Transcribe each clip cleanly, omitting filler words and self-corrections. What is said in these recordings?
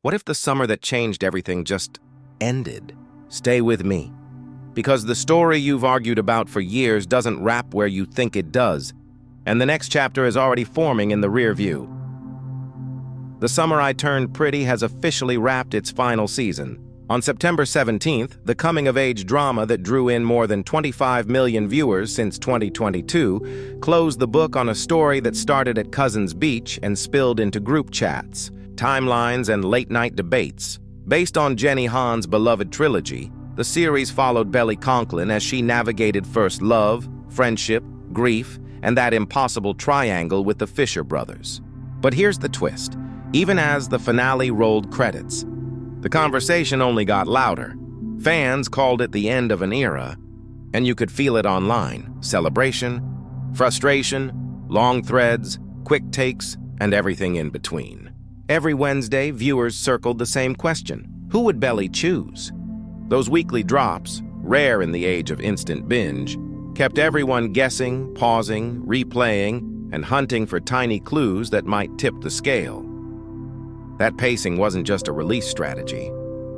What if the summer that changed everything just ended? Stay with me, because the story you've argued about for years doesn't wrap where you think it does, and the next chapter is already forming in the rear view. The Summer I Turned Pretty has officially wrapped its final season. On September 17th, the coming-of-age drama that drew in more than 25 million viewers since 2022 closed the book on a story that started at Cousins Beach and spilled into group chats, timelines, and late-night debates. Based on Jenny Han's beloved trilogy, the series followed Belly Conklin as she navigated first love, friendship, grief, and that impossible triangle with the Fisher brothers. But here's the twist. Even as the finale rolled credits, the conversation only got louder. Fans called it the end of an era, and you could feel it online. Celebration, frustration, long threads, quick takes, and everything in between. Every Wednesday, viewers circled the same question: who would Belly choose? Those weekly drops, rare in the age of instant binge, kept everyone guessing, pausing, replaying, and hunting for tiny clues that might tip the scale. That pacing wasn't just a release strategy.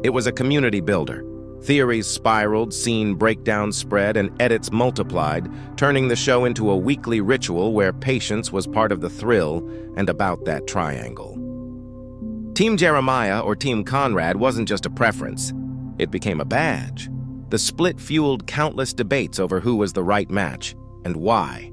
It was a community builder. Theories spiraled, scene breakdowns spread, and edits multiplied, turning the show into a weekly ritual where patience was part of the thrill and about that triangle. Team Jeremiah or Team Conrad wasn't just a preference. It became a badge. The split fueled countless debates over who was the right match and why.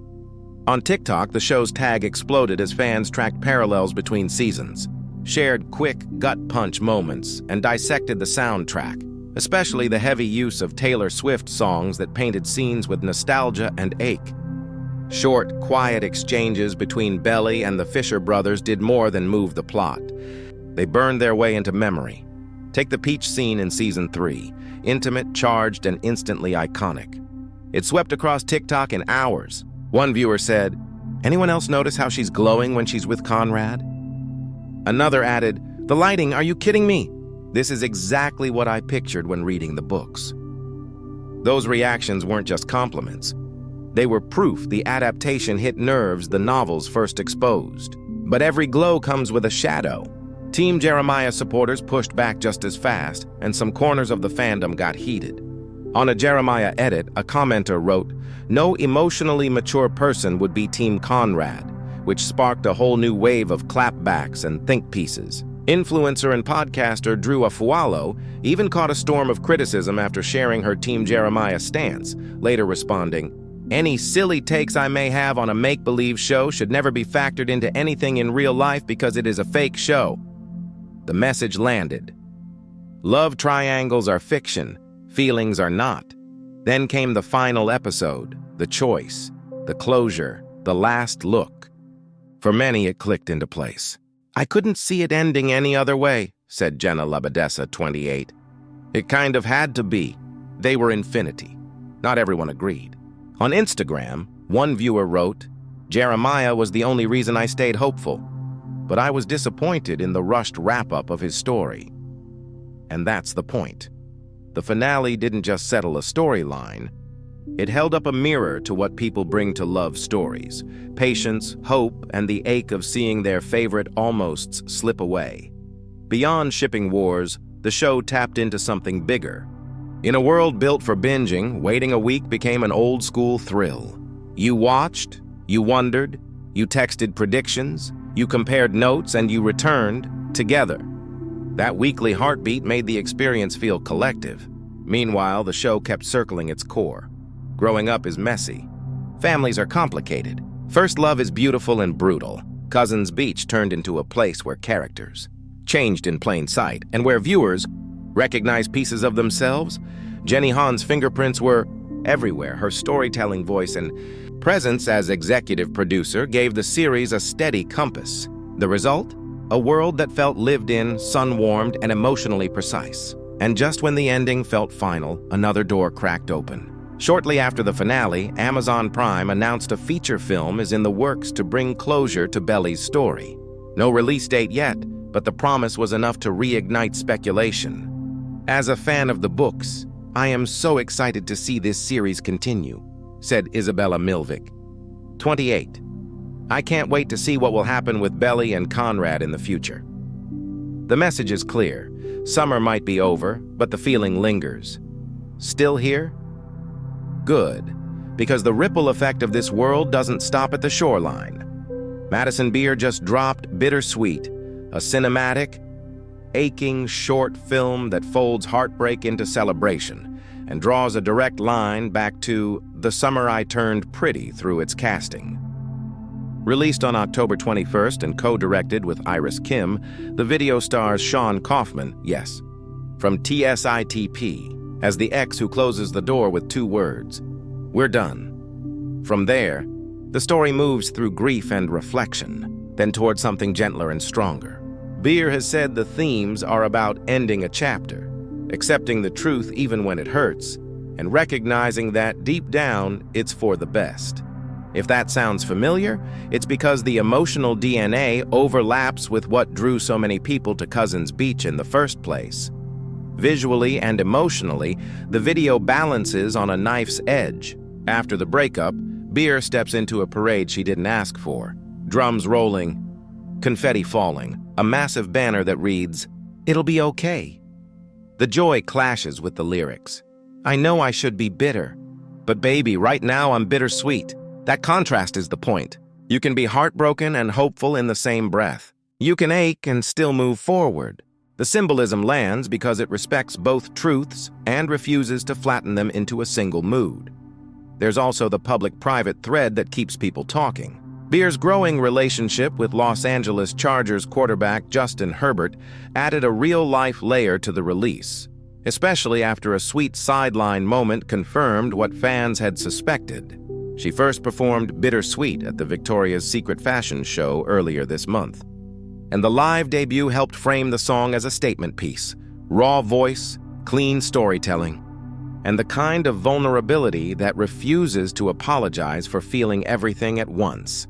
On TikTok, the show's tag exploded as fans tracked parallels between seasons, shared quick, gut-punch moments, and dissected the soundtrack, especially the heavy use of Taylor Swift songs that painted scenes with nostalgia and ache. Short, quiet exchanges between Belly and the Fisher brothers did more than move the plot. They burned their way into memory. Take the peach scene in Season 3, intimate, charged, and instantly iconic. It swept across TikTok in hours. One viewer said, "Anyone else notice how she's glowing when she's with Conrad?" Another added, "The lighting, are you kidding me?" This is exactly what I pictured when reading the books. Those reactions weren't just compliments. They were proof the adaptation hit nerves the novels first exposed. But every glow comes with a shadow. Team Jeremiah supporters pushed back just as fast, and some corners of the fandom got heated. On a Jeremiah edit, a commenter wrote, "No emotionally mature person would be Team Conrad," which sparked a whole new wave of clapbacks and think pieces. Influencer and podcaster Drew Afualo even caught a storm of criticism after sharing her Team Jeremiah stance, later responding, "Any silly takes I may have on a make-believe show should never be factored into anything in real life because it is a fake show." The message landed. Love triangles are fiction, feelings are not. Then came the final episode, the choice, the closure, the last look. For many, it clicked into place. "I couldn't see it ending any other way," said Jenna Labadessa, 28. "It kind of had to be. They were infinity." Not everyone agreed. On Instagram, one viewer wrote, "Jeremiah was the only reason I stayed hopeful, but I was disappointed in the rushed wrap-up of his story." And that's the point. The finale didn't just settle a storyline. It held up a mirror to what people bring to love stories: patience, hope, and the ache of seeing their favorite almosts slip away. Beyond shipping wars, the show tapped into something bigger. In a world built for binging, waiting a week became an old-school thrill. You watched, you wondered, you texted predictions, you compared notes, and you returned together. That weekly heartbeat made the experience feel collective. Meanwhile, the show kept circling its core. Growing up is messy. Families are complicated. First love is beautiful and brutal. Cousins Beach turned into a place where characters changed in plain sight, and where viewers recognized pieces of themselves. Jenny Han's fingerprints were everywhere. Her storytelling voice and presence as executive producer gave the series a steady compass. The result? A world that felt lived in, sun-warmed, and emotionally precise. And just when the ending felt final, another door cracked open. Shortly after the finale, Amazon Prime announced a feature film is in the works to bring closure to Belly's story. No release date yet, but the promise was enough to reignite speculation. "As a fan of the books, I am so excited to see this series continue," said Isabella Milvick, 28. "I can't wait to see what will happen with Belly and Conrad in the future." The message is clear. Summer might be over, but the feeling lingers. Still here? Good, because the ripple effect of this world doesn't stop at the shoreline. Madison Beer just dropped Bittersweet, a cinematic, aching short film that folds heartbreak into celebration and draws a direct line back to The Summer I Turned Pretty through its casting. Released on October 21st and co-directed with Iris Kim, the video stars Sean Kaufman, yes, from TSITP, as the ex who closes the door with 2 words: "We're done." From there, the story moves through grief and reflection, then toward something gentler and stronger. Beer has said the themes are about ending a chapter, accepting the truth even when it hurts, and recognizing that deep down it's for the best. If that sounds familiar, it's because the emotional DNA overlaps with what drew so many people to Cousins Beach in the first place. Visually and emotionally, the video balances on a knife's edge. After the breakup, Beer steps into a parade she didn't ask for. Drums rolling, confetti falling, a massive banner that reads, "It'll be okay." The joy clashes with the lyrics. "I know I should be bitter, but baby, right now I'm bittersweet." That contrast is the point. You can be heartbroken and hopeful in the same breath. You can ache and still move forward. The symbolism lands because it respects both truths and refuses to flatten them into a single mood. There's also the public-private thread that keeps people talking. Beer's growing relationship with Los Angeles Chargers quarterback Justin Herbert added a real-life layer to the release, especially after a sweet sideline moment confirmed what fans had suspected. She first performed Bittersweet at the Victoria's Secret fashion show earlier this month. And the live debut helped frame the song as a statement piece. Raw voice, clean storytelling, and the kind of vulnerability that refuses to apologize for feeling everything at once.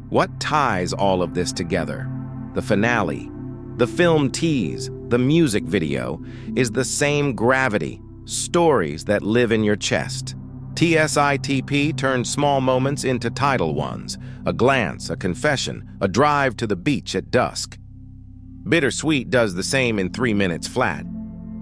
What ties all of this together? The finale, the film tease, the music video, is the same gravity, stories that live in your chest. TSITP turns small moments into tidal ones, a glance, a confession, a drive to the beach at dusk. Bittersweet does the same in 3 minutes flat.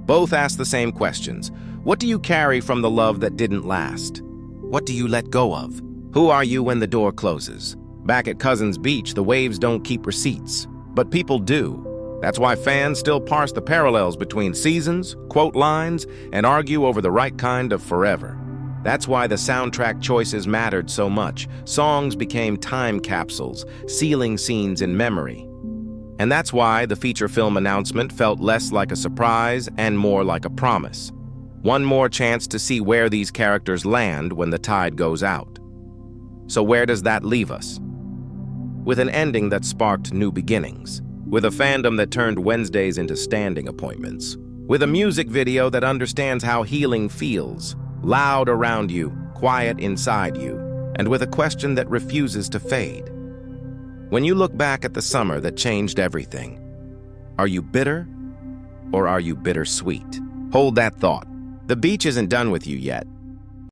Both ask the same questions. What do you carry from the love that didn't last? What do you let go of? Who are you when the door closes? Back at Cousins Beach, the waves don't keep receipts, but people do. That's why fans still parse the parallels between seasons, quote lines, and argue over the right kind of forever. That's why the soundtrack choices mattered so much. Songs became time capsules, sealing scenes in memory. And that's why the feature film announcement felt less like a surprise and more like a promise. One more chance to see where these characters land when the tide goes out. So where does that leave us? With an ending that sparked new beginnings. With a fandom that turned Wednesdays into standing appointments. With a music video that understands how healing feels. Loud around you, quiet inside you, and with a question that refuses to fade. When you look back at the summer that changed everything, are you bitter or are you bittersweet? Hold that thought. The beach isn't done with you yet.